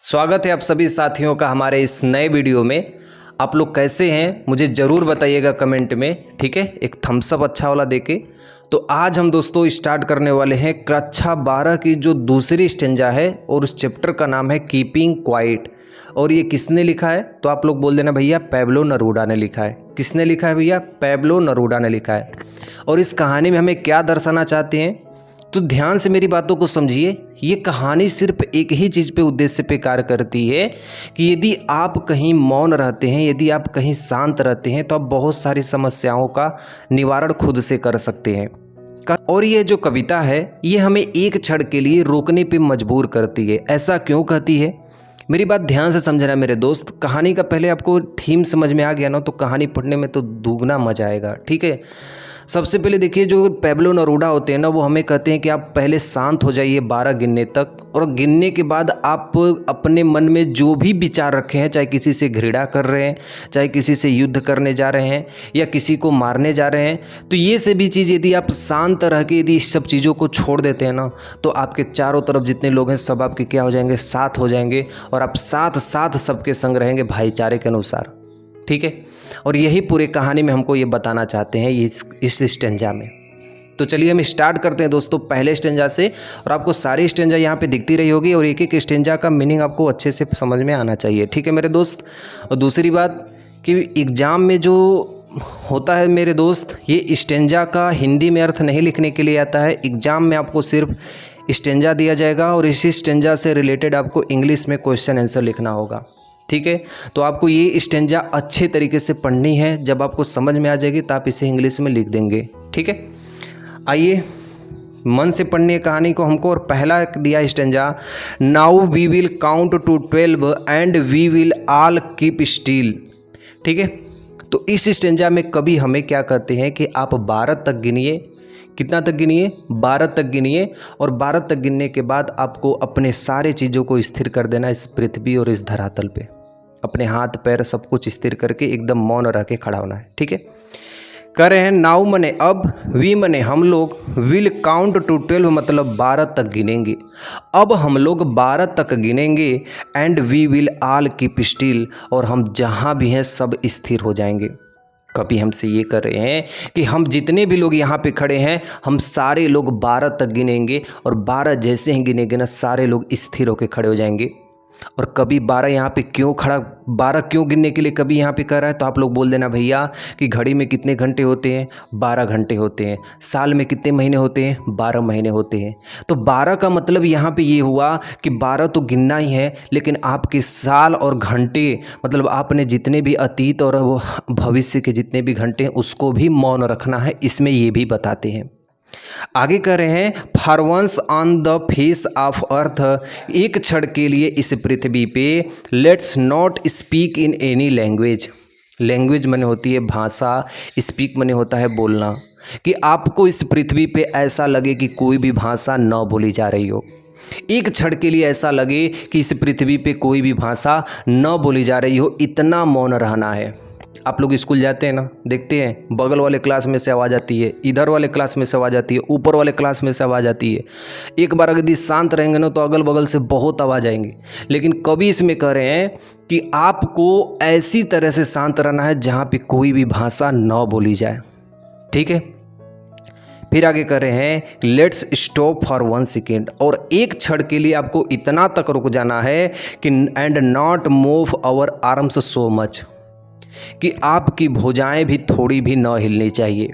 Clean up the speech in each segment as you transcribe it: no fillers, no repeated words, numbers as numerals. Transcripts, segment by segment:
स्वागत है आप सभी साथियों का हमारे इस नए वीडियो में। आप लोग कैसे हैं मुझे ज़रूर बताइएगा कमेंट में, ठीक है। एक थम्स अप अच्छा वाला देके। तो आज हम दोस्तों स्टार्ट करने वाले हैं कक्षा 12 की जो दूसरी स्टेंजा है और उस चैप्टर का नाम है कीपिंग क्वाइट। और ये किसने लिखा है तो आप लोग बोल देना भैया पैब्लो नेरूदा ने लिखा है। किसने लिखा है भैया? पैब्लो नेरूदा ने लिखा है। और इस कहानी में हमें क्या दर्शाना चाहते हैं तो ध्यान से मेरी बातों को समझिए। ये कहानी सिर्फ एक ही चीज़ पे उद्देश्य पे कार्य करती है कि यदि आप कहीं मौन रहते हैं, यदि आप कहीं शांत रहते हैं तो आप बहुत सारी समस्याओं का निवारण खुद से कर सकते हैं। और ये जो कविता है ये हमें एक क्षण के लिए रोकने पे मजबूर करती है। ऐसा क्यों कहती है? मेरी बात ध्यान से समझना मेरे दोस्त। कहानी का पहले आपको थीम समझ में आ गया ना तो कहानी पढ़ने में तो दुगना मजा आएगा, ठीक है। सबसे पहले देखिए, जो पैब्लो नेरूदा होते हैं ना वो हमें कहते हैं कि आप पहले शांत हो जाइए 12 गिनने तक, और गिनने के बाद आप अपने मन में जो भी विचार रखे हैं, चाहे किसी से घृणा कर रहे हैं, चाहे किसी से युद्ध करने जा रहे हैं या किसी को मारने जा रहे हैं, तो ये सभी चीज़ यदि आप शांत रह के यदि इस सब चीज़ों को छोड़ देते हैं ना तो आपके चारों तरफ जितने लोग हैं सब आपके क्या हो जाएंगे? साथ हो जाएंगे। और आप साथ साथ सबके संग रहेंगे भाईचारे के अनुसार, ठीक है। और यही पूरे कहानी में हमको ये बताना चाहते हैं इस स्टेंजा में। तो चलिए हम स्टार्ट करते हैं दोस्तों पहले स्टेंजा से। और आपको सारी स्टेंजा यहाँ पे दिखती रही होगी और एक एक स्टेंजा का मीनिंग आपको अच्छे से समझ में आना चाहिए, ठीक है मेरे दोस्त। और दूसरी बात कि एग्ज़ाम में जो होता है मेरे दोस्त, ये स्टेंजा का हिंदी में अर्थ नहीं लिखने के लिए आता है। एग्ज़ाम में आपको सिर्फ स्टेंजा दिया जाएगा और इसी स्टेंजा से रिलेटेड आपको इंग्लिश में क्वेश्चन आंसर लिखना होगा, ठीक है। तो आपको ये स्टेंजा अच्छे तरीके से पढ़नी है। जब आपको समझ में आ जाएगी तो आप इसे इंग्लिश में लिख देंगे, ठीक है। आइए मन से पढ़ने कहानी को हमको। और पहला दिया stanza, now we will count to 12 and we will all keep still, ठीक है। तो इस स्टेंजा में कभी हमें क्या कहते हैं कि आप 12 तक गिनिए। कितना तक गिनिए? 12 तक गिनिए। और 12 तक गिनने के बाद आपको अपने सारे चीज़ों को स्थिर कर देना इस पृथ्वी और इस धरातल पे। अपने हाथ पैर सब कुछ स्थिर करके एकदम मौन रह के खड़ा होना है, ठीक है। कह रहे हैं नाउ मने अब, वी मने हम लोग, विल काउंट टू 12 मतलब 12 तक गिनेंगे। अब हम लोग 12 तक गिनेंगे and we will all keep still और हम जहाँ भी हैं सब स्थिर हो जाएंगे। कभी हमसे ये कर रहे हैं कि हम जितने भी लोग यहाँ पे खड़े हैं हम सारे लोग 12 तक गिनेंगे और 12 जैसे ही गिनेंगे ना सारे लोग स्थिर होकर खड़े हो जाएंगे। और कभी 12 यहाँ पे क्यों खड़ा, 12 क्यों गिनने के लिए कभी यहाँ पे कर रहा है तो आप लोग बोल देना भैया कि घड़ी में कितने घंटे होते हैं? 12 घंटे होते हैं। साल में कितने महीने होते हैं? 12 महीने होते हैं। तो 12 का मतलब यहाँ पे ये हुआ कि 12 तो गिनना ही है, लेकिन आपके साल और घंटे मतलब आपने जितने भी अतीत और भविष्य के जितने भी घंटे हैं उसको भी मौन रखना है। इसमें ये भी बताते हैं। आगे कह रहे हैं for once on the face of earth, एक क्षण के लिए इस पृथ्वी पे, let's not speak in any language. Language माने होती है भाषा, स्पीक माने होता है बोलना। कि आपको इस पृथ्वी पे ऐसा लगे कि कोई भी भाषा न बोली जा रही हो। एक क्षण के लिए ऐसा लगे कि इस पृथ्वी पे कोई भी भाषा न बोली जा रही हो, इतना मौन रहना है। आप लोग स्कूल जाते हैं ना, देखते हैं बगल वाले क्लास में से आवाज़ आती है, इधर वाले क्लास में से आवाज़ आती है, ऊपर वाले क्लास में से आवाज़ आती है। एक बार अगर शांत रहेंगे ना तो अगल बगल से बहुत आवाज़ आएंगी। लेकिन कभी इसमें कह रहे हैं कि आपको ऐसी तरह से शांत रहना है जहाँ पे कोई भी भाषा न बोली जाए, ठीक है। फिर आगे कर रहे हैं लेट्स स्टॉप फॉर 1 सेकेंड, और एक क्षण के लिए आपको इतना तक रुक जाना है कि and not move our arms so much, कि आपकी भुजाएं भी थोड़ी भी न हिलनी चाहिए।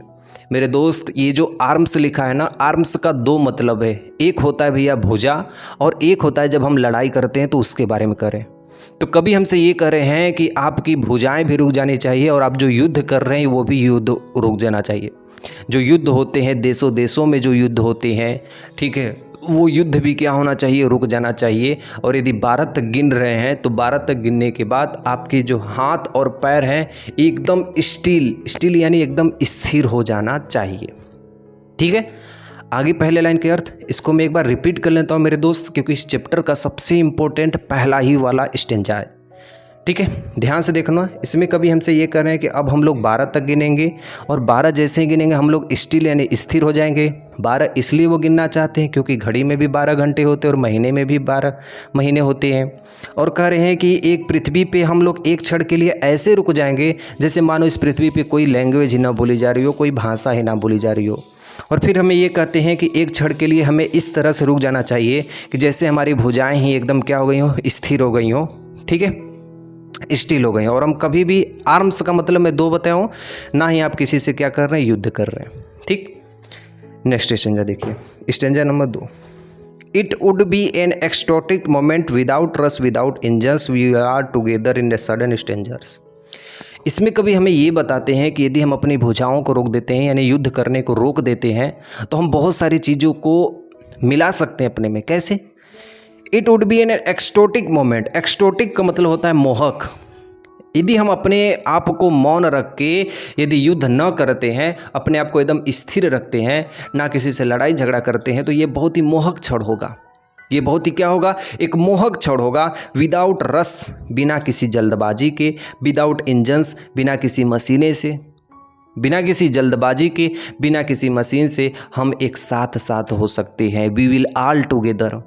मेरे दोस्त ये जो आर्म्स लिखा है ना, आर्म्स का 2 मतलब है। एक होता है भैया भुजा और एक होता है जब हम लड़ाई करते हैं तो उसके बारे में करें। तो कभी हमसे ये कह रहे हैं कि आपकी भुजाएं भी रुक जानी चाहिए और आप जो युद्ध कर रहे हैं वो भी युद्ध रुक जाना चाहिए। जो युद्ध होते हैं देशों देशों में जो युद्ध होते हैं, ठीक है, वो युद्ध भी क्या होना चाहिए? रुक जाना चाहिए। और यदि 12 तक गिन रहे हैं तो 12 तक गिनने के बाद आपके जो हाथ और पैर हैं एकदम स्टिल यानी एकदम स्थिर हो जाना चाहिए, ठीक है। आगे पहले लाइन के अर्थ इसको मैं एक बार रिपीट कर लेता हूँ मेरे दोस्त, क्योंकि इस चैप्टर का सबसे इम्पोर्टेंट पहला ही वाला स्टेंजा है, ठीक है, ध्यान से देखना। इसमें कभी हमसे ये कर रहे हैं कि अब हम लोग 12 तक गिनेंगे और 12 जैसे ही गिनेंगे हम लोग स्टिल यानी स्थिर हो जाएंगे। 12 इसलिए वो गिनना चाहते हैं क्योंकि घड़ी में भी 12 घंटे होते हैं और महीने में भी 12 महीने होते हैं। और कह रहे हैं कि एक पृथ्वी पे हम लोग एक क्षण के लिए ऐसे रुक जाएंगे जैसे मानो इस पृथ्वी पे कोई लैंग्वेज ही ना बोली जा रही हो, कोई भाषा ही ना बोली जा रही हो। और फिर हमें ये कहते हैं कि एक क्षण के लिए हमें इस तरह से रुक जाना चाहिए कि जैसे हमारी भुजाएं ही एकदम क्या हो गई हो, स्थिर हो गई हो, ठीक है, स्टिल हो गई। और हम कभी भी आर्म्स का मतलब मैं 2 बताया हूँ, ना ही आप किसी से क्या कर रहे हैं, युद्ध कर रहे हैं। ठीक, नेक्स्ट स्टेंजा देखिए, stanza number 2। It would be an exotic moment without rush without engines we are together in the sudden strangers. इसमें कभी हमें ये बताते हैं कि यदि हम अपनी भुजाओं को रोक देते हैं यानी युद्ध करने को रोक देते हैं तो हम बहुत सारी चीज़ों को मिला सकते हैं अपने में। कैसे? It would be an exotic moment. Exotic का मतलब होता है मोहक। यदि हम अपने आप को मौन रख के यदि युद्ध न करते हैं, अपने आप को एकदम स्थिर रखते हैं, ना किसी से लड़ाई झगड़ा करते हैं, तो ये बहुत ही मोहक क्षण होगा। ये बहुत ही क्या होगा, एक मोहक क्षण होगा। विदाउट रस, बिना किसी जल्दबाजी के, विदाउट इंजन्स, बिना किसी मशीने से, बिना किसी जल्दबाजी के, बिना किसी मशीन से हम एक साथ साथ हो सकते हैं। We will all together,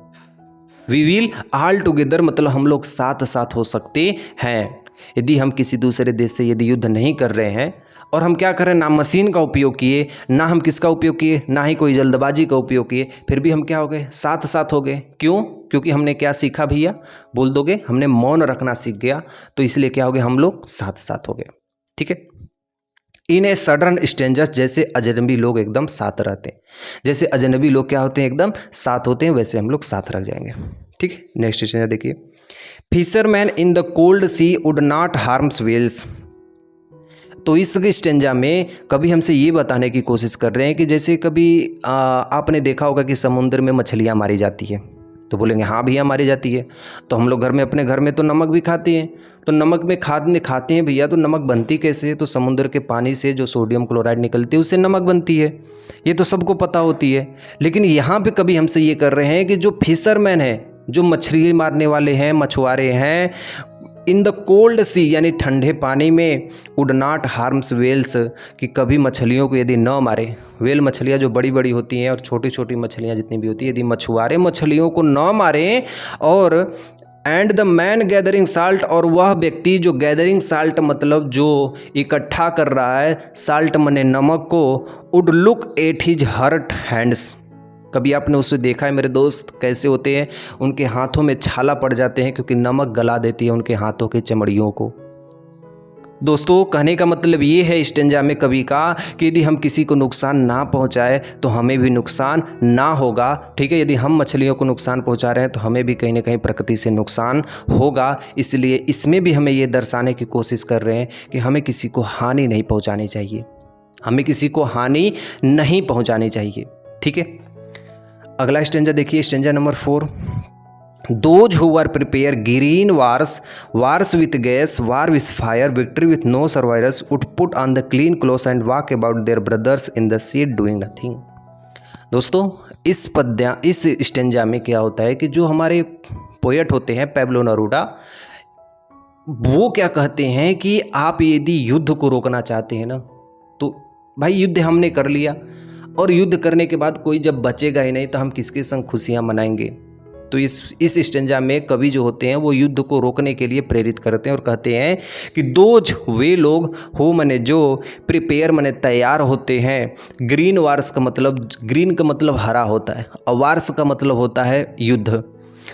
we will all together मतलब हम लोग साथ साथ हो सकते हैं। यदि हम किसी दूसरे देश से यदि युद्ध नहीं कर रहे हैं और हम क्या करें, ना मशीन का उपयोग किए, ना हम किसका उपयोग किए, ना ही कोई जल्दबाजी का उपयोग किए, फिर भी हम क्या हो गए, साथ साथ हो गए। क्यों? क्योंकि हमने क्या सीखा भैया, बोल दोगे, हमने मौन रखना सीख गया, तो इसलिए क्या हो गया, हम लोग साथ साथ हो गए। ठीक है, इन ए सडन स्ट्रेंजर्स, जैसे अजनबी लोग एकदम साथ रहते हैं, जैसे अजनबी लोग क्या होते हैं, एकदम साथ होते हैं, वैसे हम लोग साथ रख जाएंगे। ठीक है, नेक्स्ट स्ट्रेंजर देखिए। Fisherman in the cold sea would not harms whales. तो इस स्टेंजा में कभी हमसे ये बताने की कोशिश कर रहे हैं कि जैसे कभी आपने देखा होगा कि समुद्र में मछलियाँ मारी जाती है, तो बोलेंगे हाँ भैया मारी जाती है। तो हम लोग घर में, अपने घर में तो नमक भी खाते हैं, तो नमक में खाते हैं भैया, तो नमक बनती कैसे है? तो समुद्र के पानी से जो सोडियम क्लोराइड निकलती है उससे नमक बनती है, ये तो सबको पता होती है। लेकिन यहाँ पे कभी हमसे ये कर रहे हैं कि जो फिशरमैन है, जो मछली मारने वाले हैं, मछुआरे हैं, इन द कोल्ड सी यानी ठंडे पानी में, वुड नॉट हार्म्स वेल्स, कि कभी मछलियों को यदि न मारे, वेल मछलियाँ जो बड़ी बड़ी होती हैं और छोटी छोटी मछलियाँ जितनी भी होती है, यदि मछुआरे मछलियों को न मारें, और and the man gathering salt, और वह व्यक्ति जो गैदरिंग साल्ट मतलब जो इकट्ठा कर रहा है, साल्ट मने नमक को, would look at his hurt hands. कभी आपने उसे देखा है मेरे दोस्त, कैसे होते हैं, उनके हाथों में छाला पड़ जाते हैं क्योंकि नमक गला देती है उनके हाथों की चमड़ियों को। दोस्तों, कहने का मतलब ये है स्टेंजा में कवि का कि यदि हम किसी को नुकसान ना पहुंचाए तो हमें भी नुकसान ना होगा। ठीक है, यदि हम मछलियों को नुकसान पहुंचा रहे हैं तो हमें भी कहीं ना कहीं प्रकृति से नुकसान होगा। इसलिए इसमें भी हमें ये दर्शाने की कोशिश कर रहे हैं कि हमें किसी को हानि नहीं पहुँचानी चाहिए, हमें किसी को हानि नहीं पहुँचानी चाहिए। ठीक है, अगला स्टेंजा देखिए, stanza number 4। Those who are prepare green wars with gas, war with fire, victory with no survivors, would put on the clean clothes and walk about their brothers in the sea doing nothing. दोस्तों, इस stanza में क्या होता है कि जो हमारे poet होते हैं पैब्लो नेरूदा, वो क्या कहते हैं कि आप यदि युद्ध को रोकना चाहते हैं ना, तो भाई युद्ध हमने कर लिया, और युद्ध करने के बाद कोई जब बचेगा ही नहीं तो हम किसके संग खुशियां मनाएंगे। तो इस स्टेंजा में कवि जो होते हैं वो युद्ध को रोकने के लिए प्रेरित करते हैं और कहते हैं कि दोज वे लोग हो मने जो, प्रिपेयर मने तैयार होते हैं, ग्रीन वार्स का मतलब, ग्रीन का मतलब हरा होता है, और वार्स का मतलब होता है युद्ध।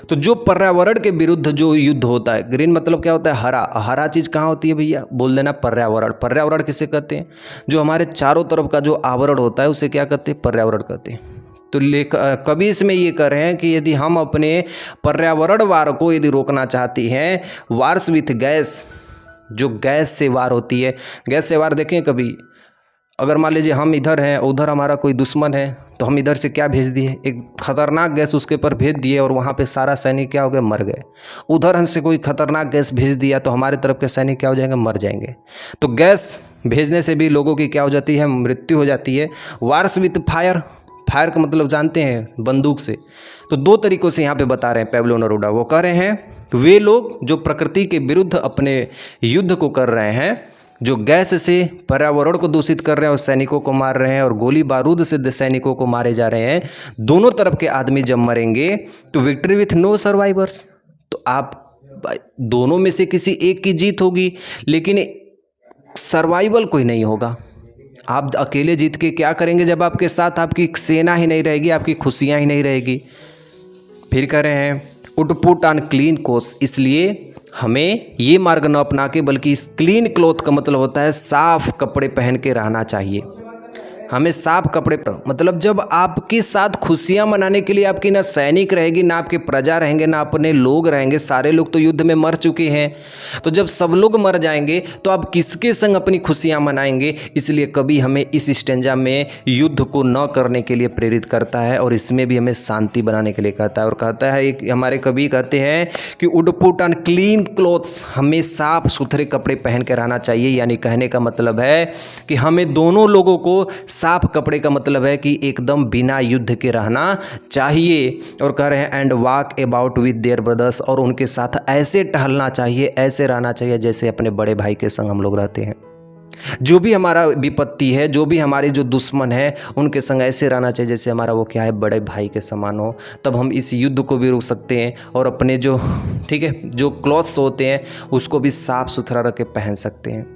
तो जो पर्यावरण के विरुद्ध जो युद्ध होता है, ग्रीन मतलब क्या होता है, हरा। हरा चीज़ कहाँ होती है भैया, बोल देना पर्यावरण। पर्यावरण किसे कहते हैं, जो हमारे चारों तरफ का जो आवरण होता है उसे क्या कहते हैं, पर्यावरण कहते हैं। तो कवि इसमें ये कह रहे हैं कि यदि हम अपने पर्यावरण वार को यदि रोकना चाहती हैं, वार्स विथ गैस, जो गैस से वार होती है, गैस से वार देखें कभी, अगर मान लीजिए हम इधर हैं, उधर हमारा कोई दुश्मन है, तो हम इधर से क्या भेज दिए, एक खतरनाक गैस उसके ऊपर भेज दिए और वहाँ पे सारा सैनिक क्या हो गए, मर गए। उधर हमसे कोई खतरनाक गैस भेज दिया तो हमारे तरफ के सैनिक क्या हो जाएंगे, मर जाएंगे। तो गैस भेजने से भी लोगों की क्या हो जाती है, मृत्यु हो जाती है। वार्स विथ फायर, फायर का मतलब जानते हैं बंदूक से। तो दो तरीक़ों से यहाँ पे बता रहे हैं पैब्लो नेरूदा। वो कह रहे हैं वे लोग जो प्रकृति के विरुद्ध अपने युद्ध को कर रहे हैं, जो गैस से पर्यावरण को दूषित कर रहे हैं और सैनिकों को मार रहे हैं, और गोली बारूद से सैनिकों को मारे जा रहे हैं, दोनों तरफ के आदमी जब मरेंगे तो विक्ट्री विथ नो सर्वाइवर्स। तो आप दोनों में से किसी एक की जीत होगी, लेकिन सर्वाइवल कोई नहीं होगा। आप अकेले जीत के क्या करेंगे जब आपके साथ आपकी सेना ही नहीं रहेगी, आपकी खुशियाँ ही नहीं रहेगी। फिर कह रहे हैं would put on clean course, इसलिए हमें ये मार्ग न अपना के बल्कि इस क्लीन क्लॉथ का मतलब होता है साफ कपड़े पहन के रहना चाहिए। हमें साफ कपड़े मतलब जब आपके साथ खुशियां मनाने के लिए आपकी ना सैनिक रहेगी, ना आपके प्रजा रहेंगे, ना अपने लोग रहेंगे, सारे लोग तो युद्ध में मर चुके हैं। तो जब सब लोग मर जाएंगे तो आप किसके संग अपनी खुशियां मनाएंगे। इसलिए कभी हमें इस स्टेंजा में युद्ध को न करने के लिए प्रेरित करता है, और इसमें भी हमें शांति बनाने के लिए कहता है। और कहता है एक हमारे कवि कहते हैं कि would put on clean clothes, हमें साफ सुथरे कपड़े पहन के रहना चाहिए। यानी कहने का मतलब है कि हमें दोनों लोगों को साफ कपड़े का मतलब है कि एकदम बिना युद्ध के रहना चाहिए। और कह रहे हैं and walk about with their brothers, और उनके साथ ऐसे टहलना चाहिए, ऐसे रहना चाहिए जैसे अपने बड़े भाई के संग हम लोग रहते हैं। जो भी हमारा विपत्ति है, जो भी हमारे जो दुश्मन है, उनके संग ऐसे रहना चाहिए जैसे हमारा वो क्या है, बड़े भाई के समान हो। तब हम इस युद्ध को भी रोक सकते हैं और अपने जो ठीक है जो क्लॉथ्स होते हैं उसको भी साफ सुथरा रख के पहन सकते हैं।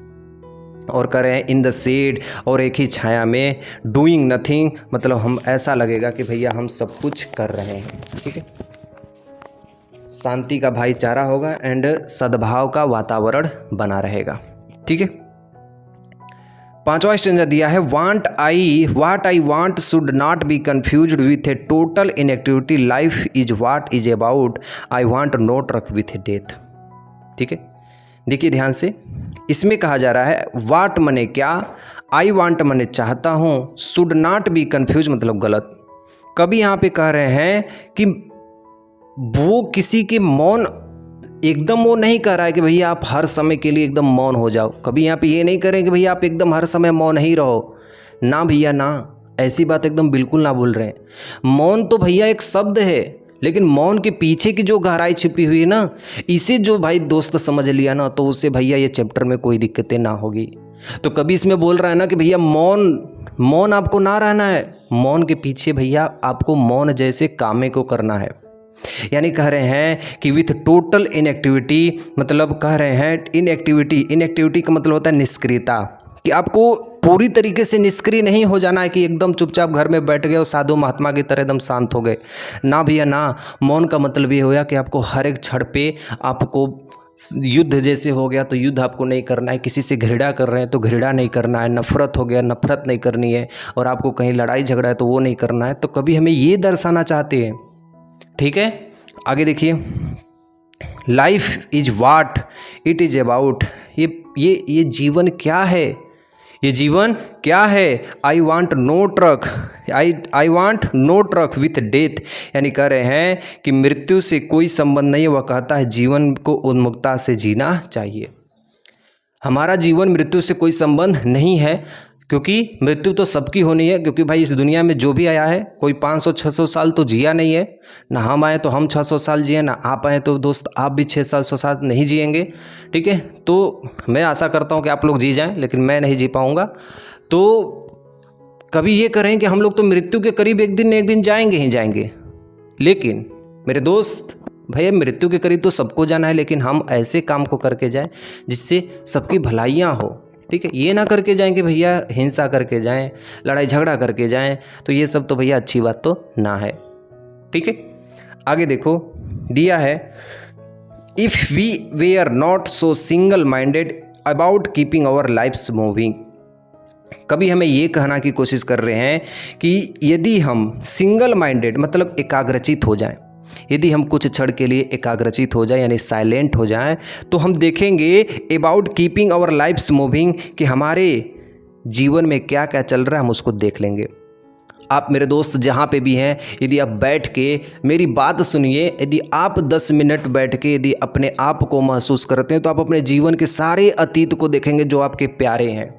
और कह रहे हैं इन द शेड, और एक ही छाया में, डूइंग नथिंग, मतलब हम ऐसा लगेगा कि भैया हम सब कुछ कर रहे हैं। ठीक है, शांति का भाईचारा होगा एंड सद्भाव का वातावरण बना रहेगा। ठीक है, पांचवा स्टेंजा दिया है what I want should not be confused with a total inactivity, life is what is about, I want no truck with a death. ठीक है, देखिए ध्यान से, इसमें कहा जा रहा है वाट मने क्या, आई वांट मने चाहता हूँ, शुड नॉट बी कंफ्यूज मतलब गलत। कभी यहाँ पे कह रहे हैं कि वो किसी के मौन एकदम वो नहीं कह रहा है कि भैया आप हर समय के लिए एकदम मौन हो जाओ। कभी यहाँ पे ये नहीं करें कि भैया आप एकदम हर समय मौन ही रहो, ना भैया ना, ऐसी बात एकदम बिल्कुल ना बोल रहे हैं। मौन तो भैया एक शब्द है, लेकिन मौन के पीछे की जो गहराई छिपी हुई है ना, इसे जो भाई दोस्त समझ लिया ना, तो उससे भैया ये चैप्टर में कोई दिक्कतें ना होगी। तो कभी इसमें बोल रहा है ना कि भैया मौन आपको ना रहना है, मौन के पीछे भैया आपको मौन जैसे कामे को करना है। यानी कह रहे हैं कि विथ टोटल इनएक्टिविटी, मतलब कह रहे हैं इनएक्टिविटी का मतलब होता है निष्क्रियता, कि आपको पूरी तरीके से निष्क्रिय नहीं हो जाना है कि एकदम चुपचाप घर में बैठ गए और साधु महात्मा की तरह एकदम शांत हो गए। ना भैया ना, मौन का मतलब ये होगा कि आपको हर एक क्षण पे आपको युद्ध जैसे हो गया तो युद्ध आपको नहीं करना है, किसी से घृणा कर रहे हैं तो घृणा नहीं करना है, नफरत हो गया नफरत नहीं करनी है, और आपको कहीं लड़ाई झगड़ा है तो वो नहीं करना है। तो कभी हमें ये दर्शाना चाहते हैं। ठीक है, आगे देखिए, life is what it is about, ये जीवन क्या है, ये जीवन क्या है। I want no truck, I want no truck with death, यानी कह रहे हैं कि मृत्यु से कोई संबंध नहीं है। वह कहता है जीवन को उन्मुक्तता से जीना चाहिए। हमारा जीवन मृत्यु से कोई संबंध नहीं है, क्योंकि मृत्यु तो सबकी होनी है। क्योंकि भाई इस दुनिया में जो भी आया है कोई 500-600 साल तो जिया नहीं है, ना हम आए तो हम 600 साल जिए, ना आप आए तो दोस्त आप भी 600 साल नहीं जिएंगे। ठीक है, तो मैं आशा करता हूँ कि आप लोग जी जाएं, लेकिन मैं नहीं जी पाऊँगा। तो कभी ये करें कि हम लोग तो मृत्यु के करीब एक दिन जाएंगे ही जाएंगे, लेकिन मेरे दोस्त भैया मृत्यु के करीब तो सबको जाना है, लेकिन हम ऐसे काम को करके जाएं जिससे सबकी भलाइयाँ हो। ठीक है, ये ना करके जाएं कि भैया हिंसा करके जाएं, लड़ाई झगड़ा करके जाएं, तो ये सब तो भैया अच्छी बात तो ना है। ठीक है, आगे देखो दिया है if we were not so single minded about keeping our lifes moving. कभी हमें ये कहना की कोशिश कर रहे हैं कि यदि हम सिंगल माइंडेड मतलब एकाग्रचित हो जाएं, यदि हम कुछ क्षण के लिए एकाग्रचित हो जाए यानी साइलेंट हो जाएं, तो हम देखेंगे about keeping our lifes moving, कि हमारे जीवन में क्या क्या चल रहा है हम उसको देख लेंगे। आप मेरे दोस्त जहाँ पे भी हैं, यदि आप बैठ के मेरी बात सुनिए, यदि आप 10 मिनट बैठ के यदि अपने आप को महसूस करते हैं तो आप अपने जीवन के सारे अतीत को देखेंगे जो आपके प्यारे हैं।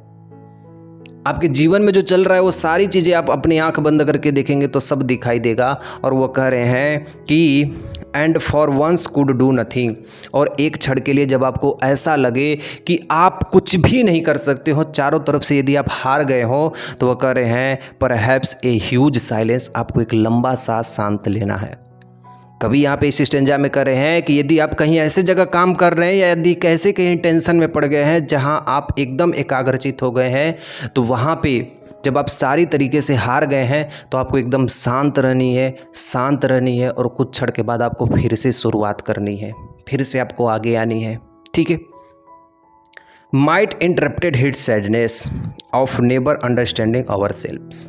आपके जीवन में जो चल रहा है वो सारी चीज़ें आप अपनी आंख बंद करके देखेंगे तो सब दिखाई देगा। और वो कह रहे हैं कि and for once could do nothing, और एक क्षण के लिए जब आपको ऐसा लगे कि आप कुछ भी नहीं कर सकते हो, चारों तरफ से यदि आप हार गए हो, तो वो कह रहे हैं परहैप्स ए ह्यूज साइलेंस, आपको एक लंबा सा शांत लेना है। कभी यहाँ पे इस स्टेंजा में कर रहे हैं कि यदि आप कहीं ऐसे जगह काम कर रहे हैं या यदि कैसे कहीं टेंशन में पड़ गए हैं जहाँ आप एकदम एकाग्रचित हो गए हैं, तो वहाँ पे जब आप सारी तरीके से हार गए हैं तो आपको एकदम शांत रहनी है और कुछ क्षण के बाद आपको फिर से शुरुआत करनी है, फिर से आपको आगे आनी है। ठीक है। Might interrupted hit sadness of never understanding ourselves.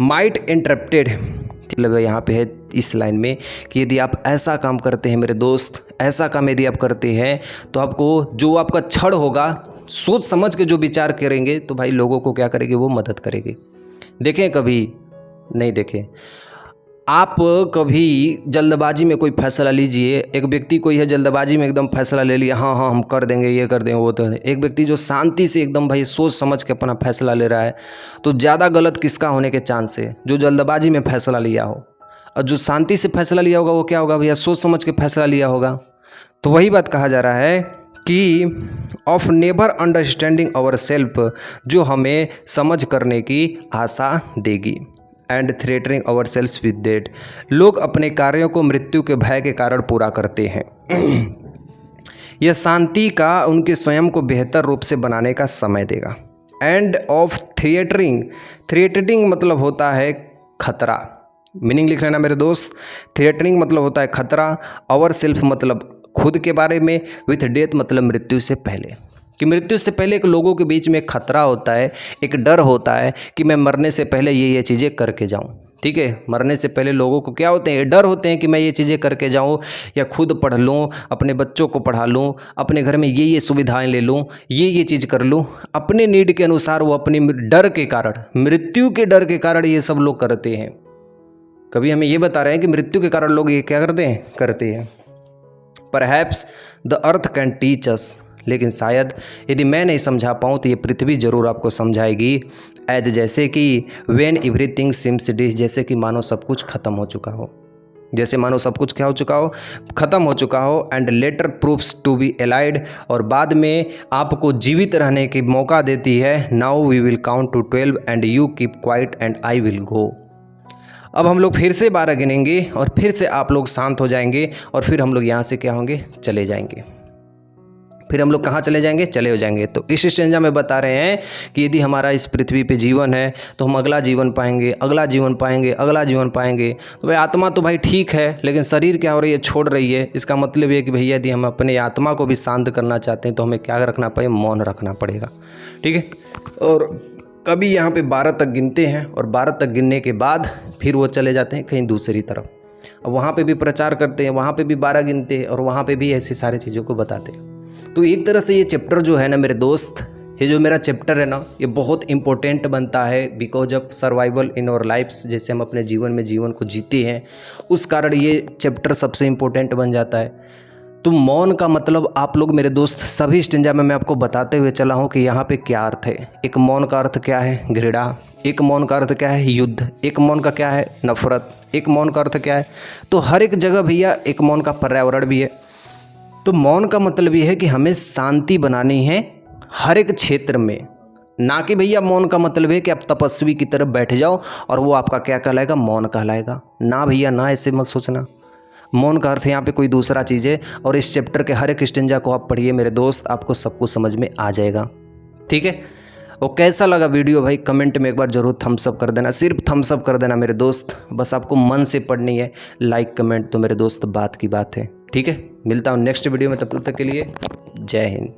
Might interrupted मतलब यहाँ पे है इस लाइन में कि यदि आप ऐसा काम करते हैं मेरे दोस्त, ऐसा काम यदि आप करते हैं तो आपको जो आपका क्षण होगा, सोच समझ के जो विचार करेंगे तो भाई लोगों को क्या करेंगे, वो मदद करेंगे। देखें कभी नहीं देखें, आप कभी जल्दबाजी में कोई फैसला लीजिए। एक व्यक्ति कोई है जल्दबाजी में एकदम फैसला ले लिया, हाँ हम कर देंगे, ये कर देंगे, वो तो। एक व्यक्ति जो शांति से एकदम भाई सोच समझ के अपना फैसला ले रहा है, तो ज़्यादा गलत किसका होने के चांस है? जो जल्दबाजी में फैसला लिया हो। और जो शांति से फैसला लिया होगा वो क्या होगा भैया? सोच समझ के फैसला लिया होगा। तो वही बात कहा जा रहा है कि of never understanding our self, जो हमें समझ करने की आशा देगी। And threatening our self with death, लोग अपने कार्यों को मृत्यु के भय के कारण पूरा करते हैं। यह शांति का उनके स्वयं को बेहतर रूप से बनाने का समय देगा। एंड ऑफ थ्रेटनिंग मतलब होता है खतरा। मीनिंग लिख लेना मेरे दोस्त। थ्रेटनिंग मतलब होता है खतरा, आवर सेल्फ मतलब खुद के बारे में, विथ डेथ मतलब मृत्यु से पहले। कि मृत्यु से पहले एक लोगों के बीच में एक खतरा होता है, एक डर होता है कि मैं मरने से पहले ये चीज़ें करके जाऊं। ठीक है, मरने से पहले लोगों को क्या होते हैं, डर होते हैं कि मैं ये चीज़ें करके जाऊं, या खुद पढ़ लूं, अपने बच्चों को पढ़ा लूं, अपने घर में ये सुविधाएं ले लूं, ये चीज़ कर लूं। अपने नीड के अनुसार वो अपनी डर के कारण, मृत्यु के डर के कारण ये सब लोग करते हैं। कभी हमें ये बता रहे हैं कि मृत्यु के कारण लोग ये क्या करते हैं। Perhaps the earth can teach us, लेकिन शायद यदि मैं नहीं समझा पाऊँ तो ये पृथ्वी ज़रूर आपको समझाएगी। एज जैसे कि व्हेन एवरीथिंग सीम्स डिस, जैसे कि मानो सब कुछ खत्म हो चुका हो, जैसे मानो सब कुछ क्या हो चुका हो, ख़त्म हो चुका हो। And later proves to be allied, और बाद में आपको जीवित रहने की मौका देती है। Now we will count to 12 and you keep quiet and I will go. अब हम लोग फिर से 12 गिनेंगे और फिर से आप लोग शांत हो जाएंगे, और फिर हम लोग यहाँ से क्या होंगे, चले जाएंगे। फिर हम लोग कहाँ चले जाएंगे, चले हो जाएंगे। तो इस स्टेंजा में बता रहे हैं कि यदि हमारा इस पृथ्वी पे जीवन है तो हम अगला जीवन पाएंगे, अगला जीवन पाएंगे, अगला जीवन पाएंगे। तो भाई आत्मा तो भाई ठीक है, लेकिन शरीर क्या हो रही है, छोड़ रही है। इसका मतलब ये कि भैया यदि हम अपने आत्मा को भी शांत करना चाहते हैं तो हमें क्या रखना पड़ेगा, मौन रखना पड़ेगा। ठीक है। और कभी यहाँ पे 12 तक गिनते हैं, और 12 तक गिनने के बाद फिर वो चले जाते हैं कहीं दूसरी तरफ। अब वहाँ पे भी प्रचार करते हैं, वहाँ पे भी 12 गिनते हैं, और वहाँ पे भी ऐसी सारी चीज़ों को बताते हैं। तो एक तरह से ये चैप्टर जो है ना मेरे दोस्त, ये जो मेरा चैप्टर है ना, ये बहुत इंपॉर्टेंट बनता है। Because of survival in our lifes, जैसे हम अपने जीवन में जीवन को जीते हैं, उस कारण ये चैप्टर सबसे इम्पोर्टेंट बन जाता है। तो मौन का मतलब आप लोग मेरे दोस्त सभी स्टेंजा में मैं आपको बताते हुए चला हूँ कि यहाँ पे क्या अर्थ है। एक मौन का अर्थ क्या है, घृणा। एक मौन का अर्थ क्या है, युद्ध। एक मौन का क्या है, नफरत। एक मौन का अर्थ क्या है। तो हर एक जगह भैया एक मौन का पर्यावरण भी है। तो मौन का मतलब ये है कि हमें शांति बनानी है हर एक क्षेत्र में, ना कि भैया मौन का मतलब है कि आप तपस्वी की तरफ बैठ जाओ और वो आपका क्या कहलाएगा, मौन कहलाएगा। ना भैया ना, ऐसे मत सोचना। मौन का अर्थ यहाँ पे कोई दूसरा चीज़ है। और इस चैप्टर के हर एक स्टेंजा को आप पढ़िए मेरे दोस्त, आपको सब कुछ समझ में आ जाएगा। ठीक है। और कैसा लगा वीडियो भाई, कमेंट में एक बार ज़रूर थम्स अप कर देना, सिर्फ थम्स अप कर देना मेरे दोस्त। बस आपको मन से पढ़नी है, लाइक कमेंट तो मेरे दोस्त बात की बात है। ठीक है। मिलता हूँ नेक्स्ट वीडियो में, तब तक के लिए जय हिंद।